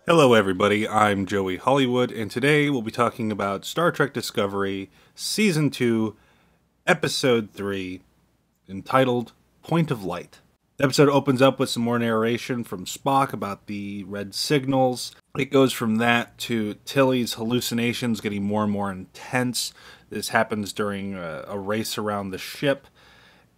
Hello everybody, I'm Joey Hollywood, and today we'll be talking about Star Trek Discovery, Season 2, Episode 3, entitled Point of Light. The episode opens up with some more narration from Spock about the red signals. It goes from that to Tilly's hallucinations getting more and more intense. This happens during a race around the ship.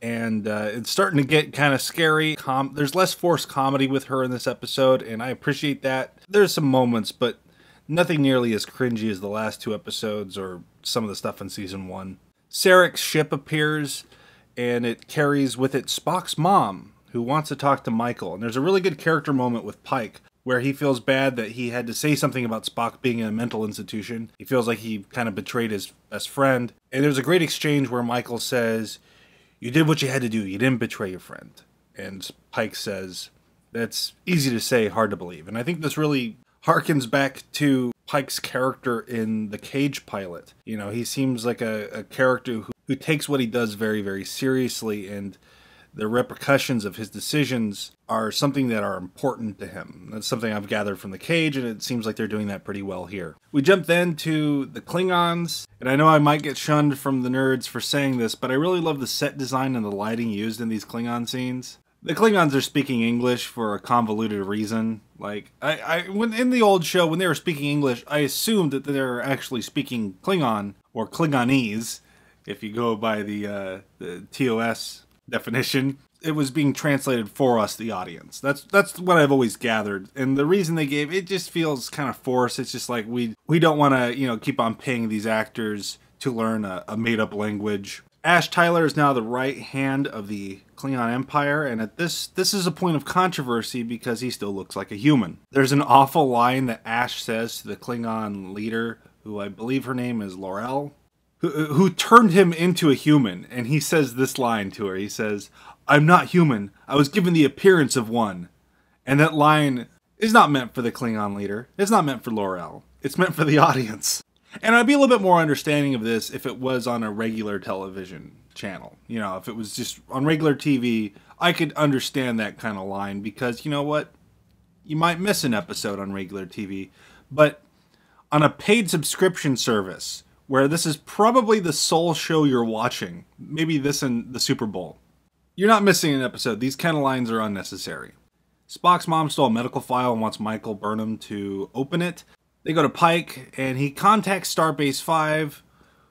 And it's starting to get kind of scary. There's less forced comedy with her in this episode, and I appreciate that. There's some moments, but nothing nearly as cringy as the last two episodes or some of the stuff in Season 1. Sarek's ship appears, and it carries with it Spock's mom, who wants to talk to Michael. And there's a really good character moment with Pike, where he feels bad that he had to say something about Spock being in a mental institution. He feels like he kind of betrayed his best friend. And there's a great exchange where Michael says, "You did what you had to do. You didn't betray your friend." And Pike says, "That's easy to say, hard to believe." And I think this really harkens back to Pike's character in The Cage Pilot. You know, he seems like a character who takes what he does very, very seriously, and the repercussions of his decisions are something that are important to him. That's something I've gathered from The Cage, and it seems like they're doing that pretty well here. We jump then to the Klingons, and I know I might get shunned from the nerds for saying this, but I really love the set design and the lighting used in these Klingon scenes. The Klingons are speaking English for a convoluted reason. Like, when in the old show, when they were speaking English, I assumed that they were actually speaking Klingon, or Klingonese, if you go by the TOS definition. It was being translated for us, the audience. That's what I've always gathered. And the reason they gave, it just feels kind of forced. It's just like we don't want to, keep on paying these actors to learn a made-up language. Ash Tyler is now the right hand of the Klingon Empire, and at this is a point of controversy because he still looks like a human. There's an awful line that Ash says to the Klingon leader, who I believe her name is Laurel, who turned him into a human, and he says this line to her. He says, "I'm not human. I was given the appearance of one." And that line is not meant for the Klingon leader. It's not meant for Laurel. It's meant for the audience. And I'd be a little bit more understanding of this if it was on a regular television channel. If it was just on regular TV, I could understand that kind of line because, you know what? You might miss an episode on regular TV. But on a paid subscription service, where this is probably the sole show you're watching, maybe this and the Super Bowl, you're not missing an episode. These kind of lines are unnecessary. Spock's mom stole a medical file and wants Michael Burnham to open it. They go to Pike, and he contacts Starbase 5,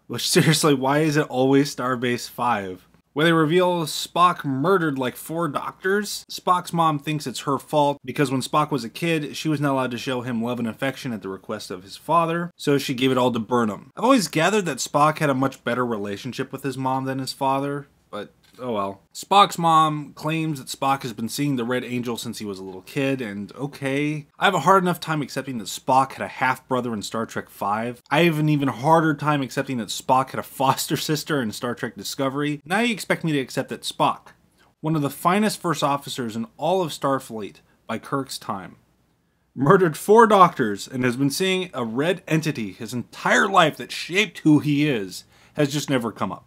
which seriously, why is it always Starbase 5? Where they reveal Spock murdered like 4 doctors. Spock's mom thinks it's her fault because when Spock was a kid, she was not allowed to show him love and affection at the request of his father, so she gave it all to Burnham. I've always gathered that Spock had a much better relationship with his mom than his father, but oh well. Spock's mom claims that Spock has been seeing the Red Angel since he was a little kid, and okay. I have a hard enough time accepting that Spock had a half-brother in Star Trek V. I have an even harder time accepting that Spock had a foster sister in Star Trek Discovery. Now you expect me to accept that Spock, one of the finest first officers in all of Starfleet by Kirk's time, murdered 4 doctors and has been seeing a red entity his entire life that shaped who he is, has just never come up.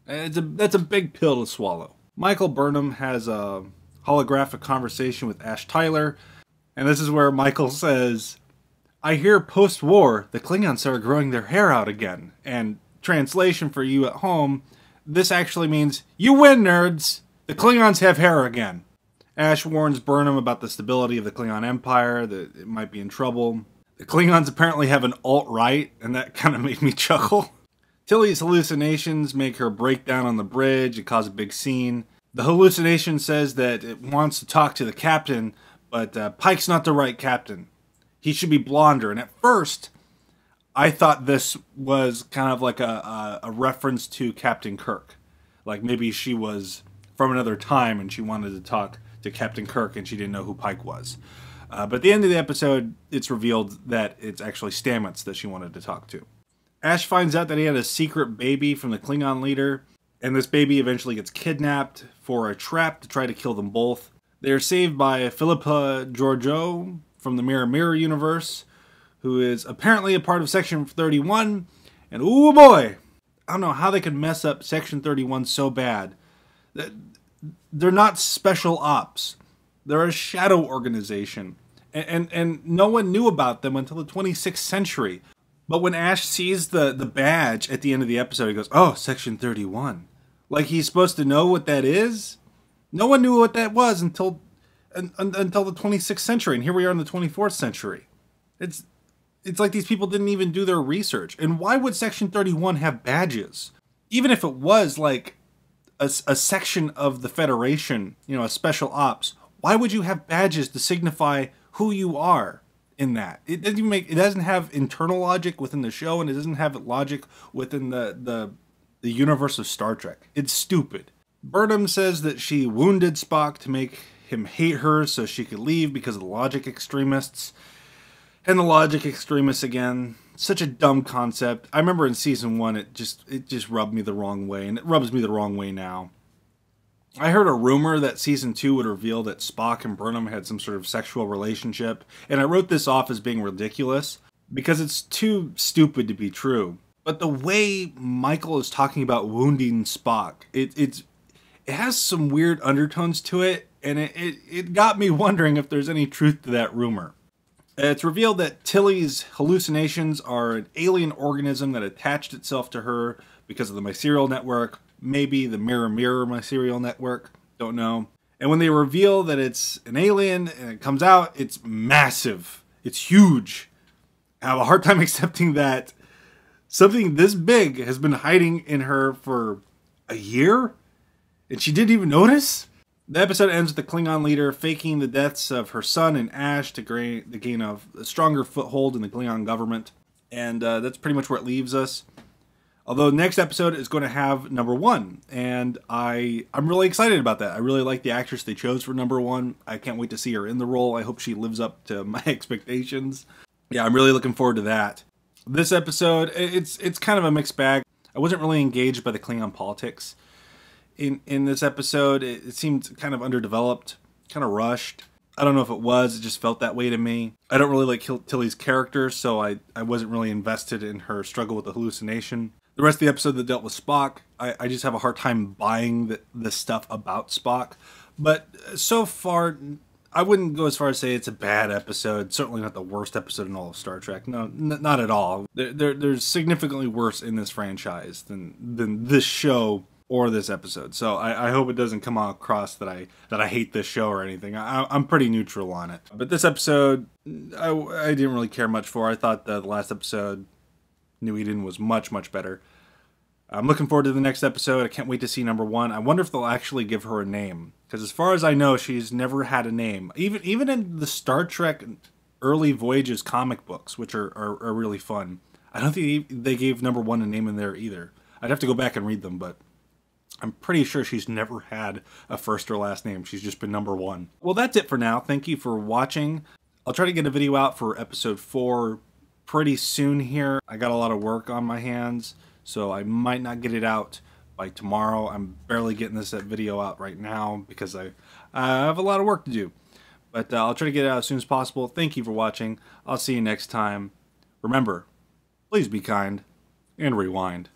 That's a big pill to swallow. Michael Burnham has a holographic conversation with Ash Tyler, and this is where Michael says, "I hear post-war, the Klingons started growing their hair out again." And translation for you at home, this actually means, "You win, nerds! The Klingons have hair again." Ash warns Burnham about the stability of the Klingon Empire, that it might be in trouble. The Klingons apparently have an alt-right, and that kind of made me chuckle. Tilly's hallucinations make her break down on the bridge and cause a big scene. The hallucination says that it wants to talk to the captain, but Pike's not the right captain. He should be blonder. And at first, I thought this was kind of like a reference to Captain Kirk. Like maybe she was from another time and she wanted to talk to Captain Kirk and she didn't know who Pike was. But at the end of the episode, it's revealed that it's actually Stamets that she wanted to talk to. Ash finds out that he had a secret baby from the Klingon leader, and this baby eventually gets kidnapped for a trap to try to kill them both. They are saved by Philippa Georgiou from the Mirror Mirror universe, who is apparently a part of Section 31, and oh boy, I don't know how they could mess up Section 31 so bad. They're not special ops. They're a shadow organization. And no one knew about them until the 26th century. But when Ash sees the badge at the end of the episode, he goes, "Oh, Section 31." Like he's supposed to know what that is? No one knew what that was until the 26th century, and here we are in the 24th century. It's like these people didn't even do their research. And why would Section 31 have badges? Even if it was like a section of the Federation, a special ops, why would you have badges to signify who you are in that? It doesn't have internal logic within the show, and it doesn't have logic within the universe of Star Trek. It's stupid. Burnham says that she wounded Spock to make him hate her so she could leave because of the logic extremists. And the logic extremists again. Such a dumb concept. I remember in season 1 it just rubbed me the wrong way, and it rubs me the wrong way now. I heard a rumor that season 2 would reveal that Spock and Burnham had some sort of sexual relationship, and I wrote this off as being ridiculous because it's too stupid to be true. But the way Michael is talking about wounding Spock, it has some weird undertones to it, and it got me wondering if there's any truth to that rumor. It's revealed that Tilly's hallucinations are an alien organism that attached itself to her because of the mycelial network, maybe the mirror mycelial network, don't know. And when they reveal that it's an alien and it comes out, it's massive. It's huge. I have a hard time accepting that something this big has been hiding in her for a year and she didn't even notice. The episode ends with the Klingon leader faking the deaths of her son and Ash to gain a stronger foothold in the Klingon government. And that's pretty much where it leaves us. Although the next episode is going to have number 1. And I'm really excited about that. I really like the actress they chose for number 1. I can't wait to see her in the role. I hope she lives up to my expectations. Yeah, I'm really looking forward to that. This episode, it's kind of a mixed bag. I wasn't really engaged by the Klingon politics. In this episode, it seemed kind of underdeveloped, kind of rushed. I don't know if it was, it just felt that way to me. I don't really like Tilly's character, so I wasn't really invested in her struggle with the hallucination. The rest of the episode that dealt with Spock, I just have a hard time buying the stuff about Spock. But so far, I wouldn't go as far as say it's a bad episode. Certainly not the worst episode in all of Star Trek. No, not at all. There's significantly worse in this franchise than this show or this episode. So I hope it doesn't come across that I hate this show or anything. I'm pretty neutral on it. But this episode, I didn't really care much for. I thought the last episode, New Eden, was much, much better. I'm looking forward to the next episode. I can't wait to see number 1. I wonder if they'll actually give her a name. Because as far as I know, she's never had a name. Even in the Star Trek Early Voyages comic books, which are really fun, I don't think they gave number 1 a name in there either. I'd have to go back and read them, but I'm pretty sure she's never had a first or last name. She's just been number 1. Well, that's it for now. Thank you for watching. I'll try to get a video out for episode 4 pretty soon here. I got a lot of work on my hands, so I might not get it out by tomorrow. I'm barely getting this video out right now because I have a lot of work to do. But I'll try to get it out as soon as possible. Thank you for watching. I'll see you next time. Remember, please be kind and rewind.